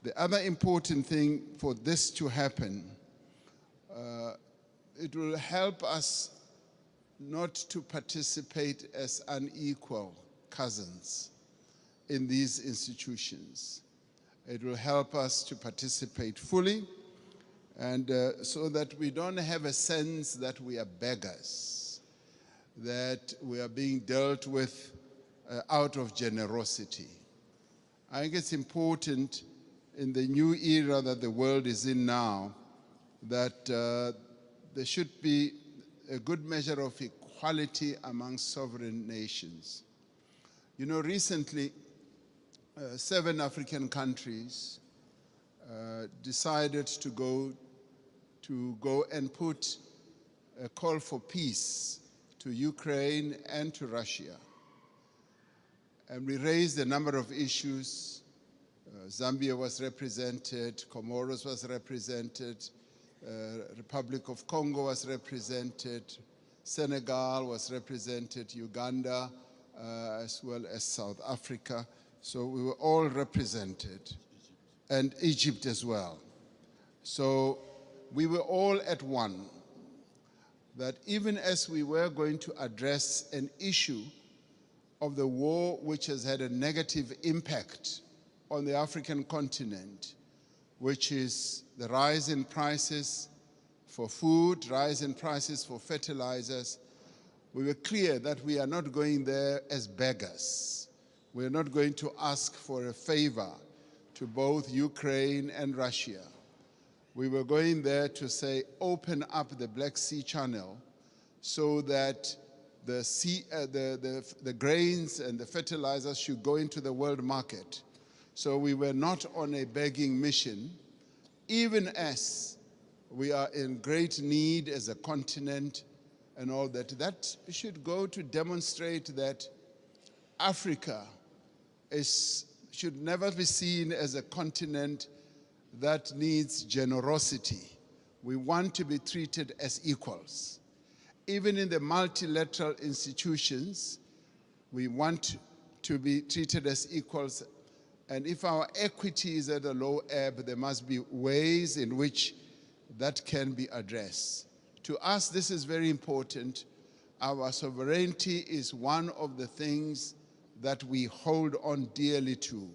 The other important thing for this to happen, it will help us not to participate as unequal cousins in these institutions. It will help us to participate fully, and so that we don't have a sense that we are beggars, that we are being dealt with out of generosity. I think it's important in the new era that the world is in now that there should be a good measure of equality among sovereign nations. You know, recently, 7 African countries decided to go and put a call for peace to Ukraine and to Russia. And we raised a number of issues. Zambia was represented, Comoros was represented, Republic of Congo was represented, Senegal was represented, Uganda, as well as South Africa. So we were all represented, and Egypt as well. So we were all at one, that even as we were going to address an issue of the war which has had a negative impact on the African continent, which is the rise in prices for food, rise in prices for fertilizers, we were clear that we are not going there as beggars. We are not going to ask for a favor to both Ukraine and Russia. We were going there to say, open up the Black Sea Channel so that the grains and the fertilizers should go into the world market. So we were not on a begging mission, even as we are in great need as a continent and all that. That should go to demonstrate that Africa should never be seen as a continent that needs generosity. We want to be treated as equals. Even in the multilateral institutions, we want to be treated as equals. And if our equity is at a low ebb, there must be ways in which that can be addressed. To us, this is very important. Our sovereignty is one of the things that we hold on dearly to.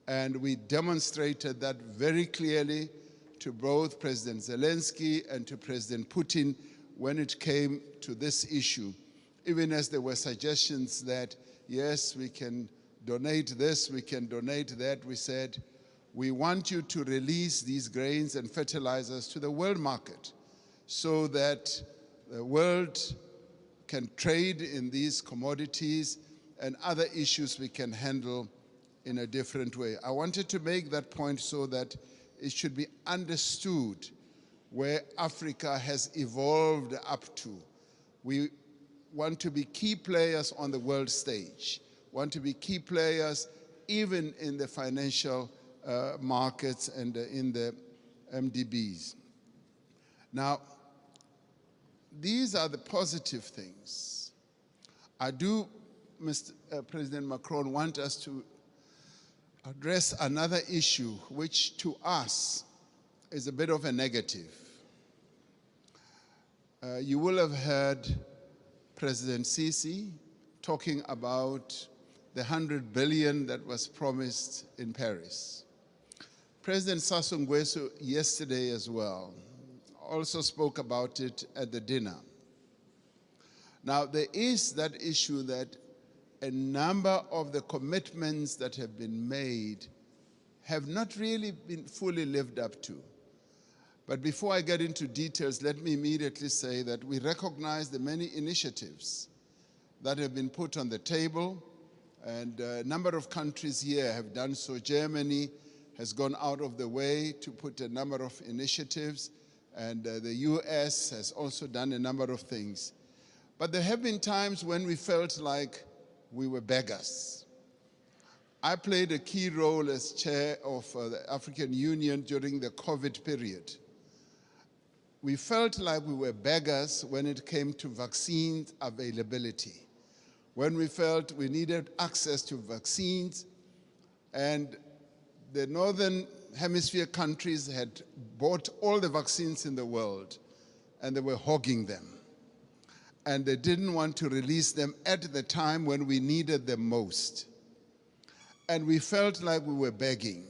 And we demonstrated that very clearly to both President Zelensky and to President Putin when it came to this issue. Even as there were suggestions that, yes, we can donate this, we can donate that, we said, we want you to release these grains and fertilizers to the world market so that the world can trade in these commodities and other issues we can handle in a different way. I wanted to make that point so that it should be understood where Africa has evolved up to. We want to be key players on the world stage, want to be key players even in the financial markets and in the MDBs. Now, these are the positive things. I do, Mr. President Macron, want us to address another issue which to us is a bit of a negative. You will have heard President Sisi talking about the 100 billion that was promised in Paris. President Sassou Nguesso yesterday as well also spoke about it at the dinner. Now, there is that issue that a number of the commitments that have been made have not really been fully lived up to. But before I get into details, let me immediately say that we recognize the many initiatives that have been put on the table, and a number of countries here have done so. Germany has gone out of the way to put a number of initiatives, and the US has also done a number of things. But there have been times when we felt like we were beggars. I played a key role as chair of the African Union during the COVID period. We felt like we were beggars when it came to vaccine availability, when we felt we needed access to vaccines, and the Northern hemisphere countries had bought all the vaccines in the world, and they were hogging them. And they didn't want to release them at the time when we needed them most. And we felt like we were begging.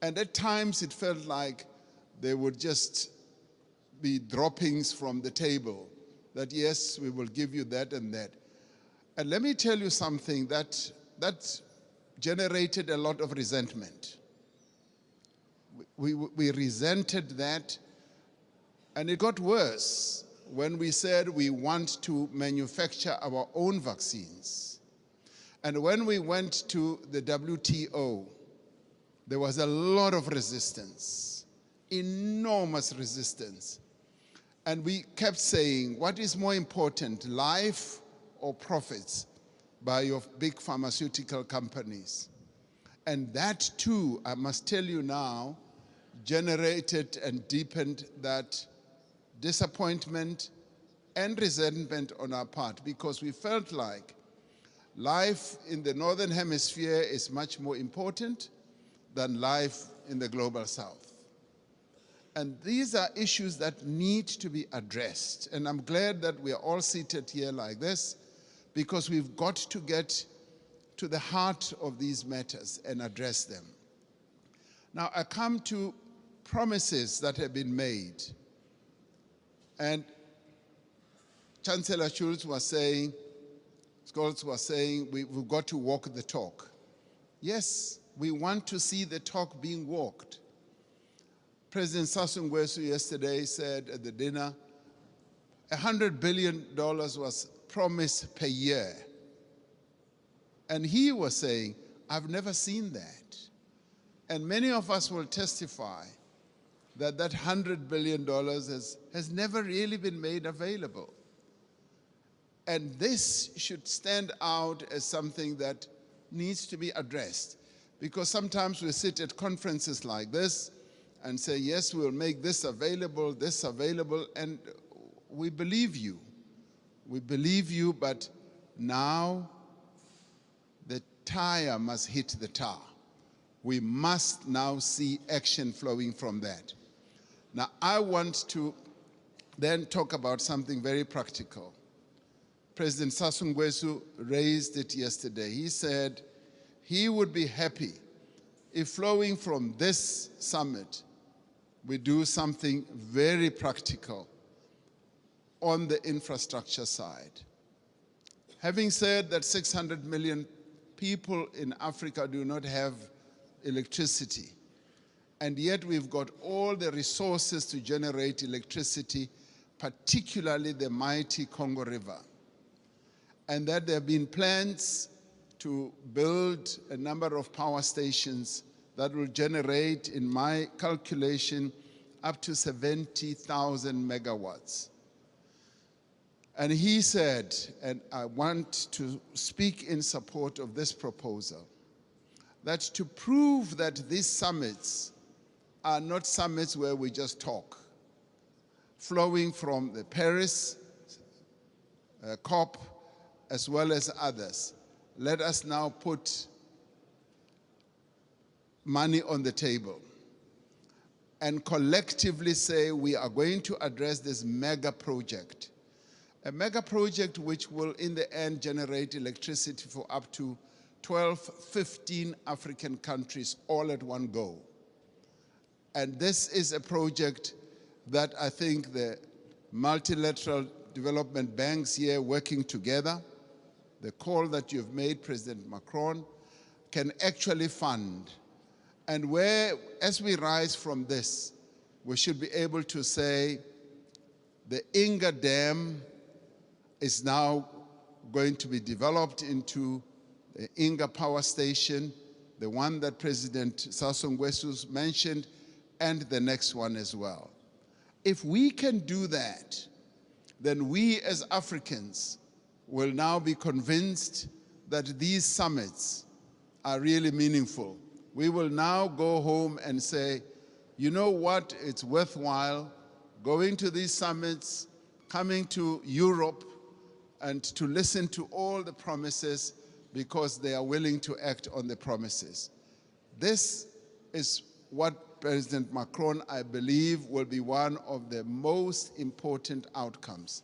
And at times it felt like they would just be droppings from the table, that yes, we will give you that and that. And let me tell you something that generated a lot of resentment. We resented that, and it got worse when we said we want to manufacture our own vaccines. And when we went to the WTO, there was a lot of resistance, enormous resistance. And we kept saying, what is more important, life or profits by your big pharmaceutical companies? And that too, I must tell you now, generated and deepened that disappointment and resentment on our part, because we felt like life in the Northern Hemisphere is much more important than life in the global South. And these are issues that need to be addressed. And I'm glad that we are all seated here like this, because we've got to get to the heart of these matters and address them. Now, I come to promises that have been made. And Chancellor Scholz was saying, we've got to walk the talk. Yes, we want to see the talk being walked. President Sassou Nguesso yesterday said at the dinner, $100 billion was promised per year. And he was saying, I've never seen that. And many of us will testify that that $100 billion has never really been made available. And this should stand out as something that needs to be addressed. Because sometimes we sit at conferences like this and say, yes, we'll make this available, and we believe you. We believe you, but now the tire must hit the tar. We must now see action flowing from that. Now, I want to then talk about something very practical. President Sassou Nguesso raised it yesterday. He said he would be happy if flowing from this summit, we do something very practical on the infrastructure side. Having said that 600 million people in Africa do not have electricity, and yet we've got all the resources to generate electricity, particularly the mighty Congo River. And that there have been plans to build a number of power stations that will generate, in my calculation, up to 70,000 megawatts. And he said, and I want to speak in support of this proposal, that to prove that these summits are not summits where we just talk, flowing from the Paris COP as well as others, let us now put money on the table and collectively say we are going to address this mega project. A mega project which will in the end generate electricity for up to 12, 15 African countries all at one go. And this is a project that I think the multilateral development banks here working together, the call that you've made, President Macron, can actually fund. And where, as we rise from this, we should be able to say the Inga Dam is now going to be developed into the Inga Power Station, the one that President Sassou Nguesso mentioned, and the next one as well. If we can do that, then we as Africans will now be convinced that these summits are really meaningful. We will now go home and say, you know what, it's worthwhile going to these summits, coming to Europe, and to listen to all the promises because they are willing to act on the promises. This is what President Macron, I believe, will be one of the most important outcomes.